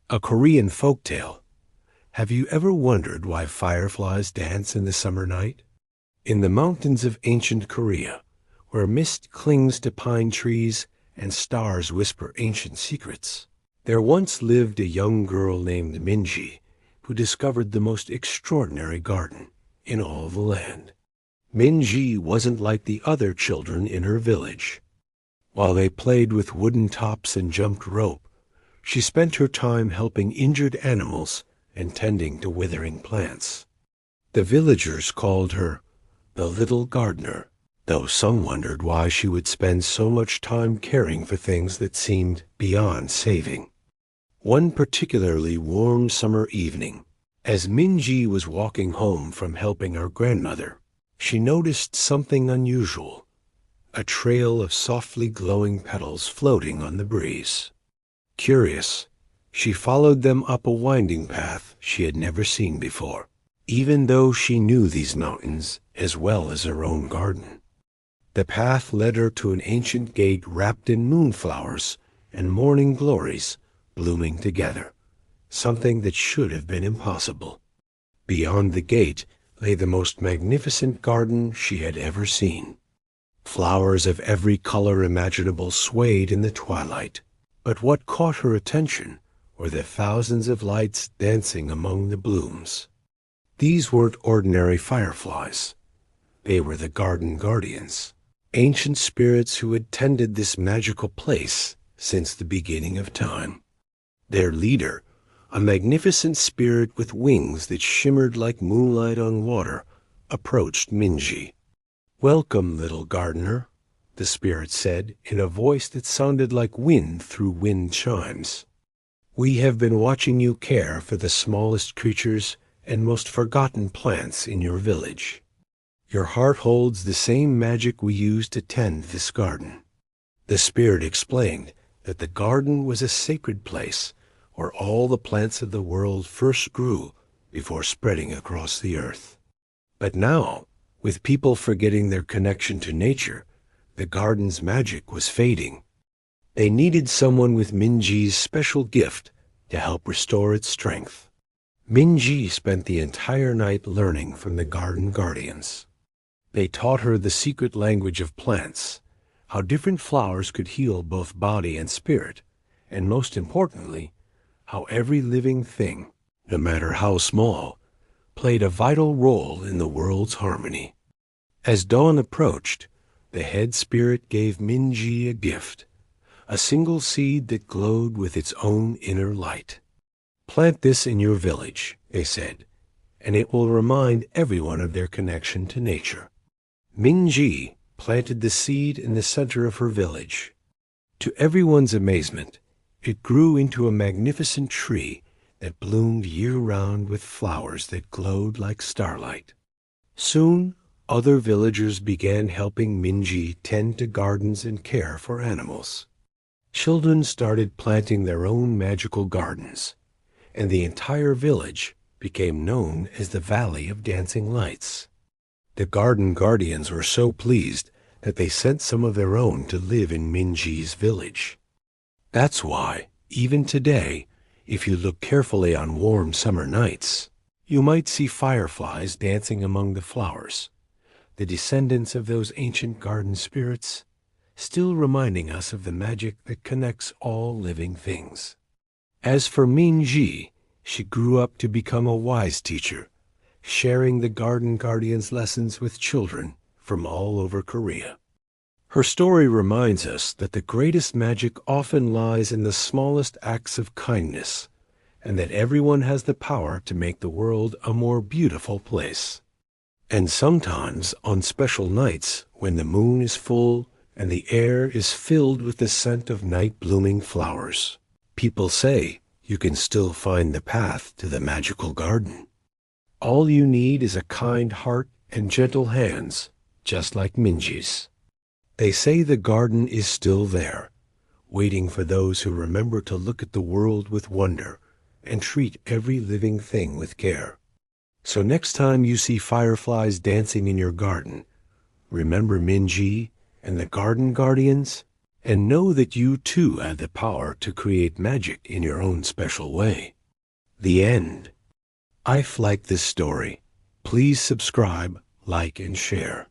A Korean folktale. Have you ever wondered why fireflies dance in the summer night? In the mountains of ancient Korea, where mist clings to pine trees and stars whisper ancient secrets, there once lived a young girl named Minji who discovered the most extraordinary garden in all the land. Minji wasn't like the other children in her village. While they played with wooden tops and jumped rope, she spent her time helping injured animals and tending to withering plants. The villagers called her the little gardener, though some wondered why she would spend so much time caring for things that seemed beyond saving. One particularly warm summer evening, as Minji was walking home from helping her grandmother, she noticed something unusual, a trail of softly glowing petals floating on the breeze. Curious, she followed them up a winding path she had never seen before, even though she knew these mountains as well as her own garden. The path led her to an ancient gate wrapped in moonflowers and morning glories blooming together, something that should have been impossible. Beyond the gate lay the most magnificent garden she had ever seen. Flowers of every color imaginable swayed in the twilight, but what caught her attention were the thousands of lights dancing among the blooms. These weren't ordinary fireflies. They were the garden guardians, ancient spirits who had tended this magical place since the beginning of time. Their leader, a magnificent spirit with wings that shimmered like moonlight on water, approached Minji. "Welcome, little gardener," the spirit said in a voice that sounded like wind through wind chimes. "We have been watching you care for the smallest creatures and most forgotten plants in your village. Your heart holds the same magic we use to tend this garden." The spirit explained that the garden was a sacred place where all the plants of the world first grew before spreading across the earth. But now, with people forgetting their connection to nature, the garden's magic was fading. They needed someone with Minji's special gift to help restore its strength. Minji spent the entire night learning from the garden guardians. They taught her the secret language of plants, how different flowers could heal both body and spirit, and most importantly, how every living thing, no matter how small, played a vital role in the world's harmony. As dawn approached, the head spirit gave Minji a gift, a single seed that glowed with its own inner light. "Plant this in your village," they said, "and it will remind everyone of their connection to nature." Minji planted the seed in the center of her village. To everyone's amazement, it grew into a magnificent tree that bloomed year-round with flowers that glowed like starlight. Soon, other villagers began helping Minji tend to gardens and care for animals. Children started planting their own magical gardens, and the entire village became known as the Valley of Dancing Lights. The garden guardians were so pleased that they sent some of their own to live in Minji's village. That's why, even today, if you look carefully on warm summer nights, you might see fireflies dancing among the flowers, the descendants of those ancient garden spirits, still reminding us of the magic that connects all living things. As for Minji, she grew up to become a wise teacher, sharing the garden guardian's lessons with children from all over Korea. Her story reminds us that the greatest magic often lies in the smallest acts of kindness, and that everyone has the power to make the world a more beautiful place. And sometimes, on special nights, when the moon is full and the air is filled with the scent of night-blooming flowers, people say you can still find the path to the magical garden. All you need is a kind heart and gentle hands, just like Minji's. They say the garden is still there, waiting for those who remember to look at the world with wonder and treat every living thing with care. So next time you see fireflies dancing in your garden, remember Minji and the garden guardians, and know that you too have the power to create magic in your own special way. The end. If you like this story, please subscribe, like, and share.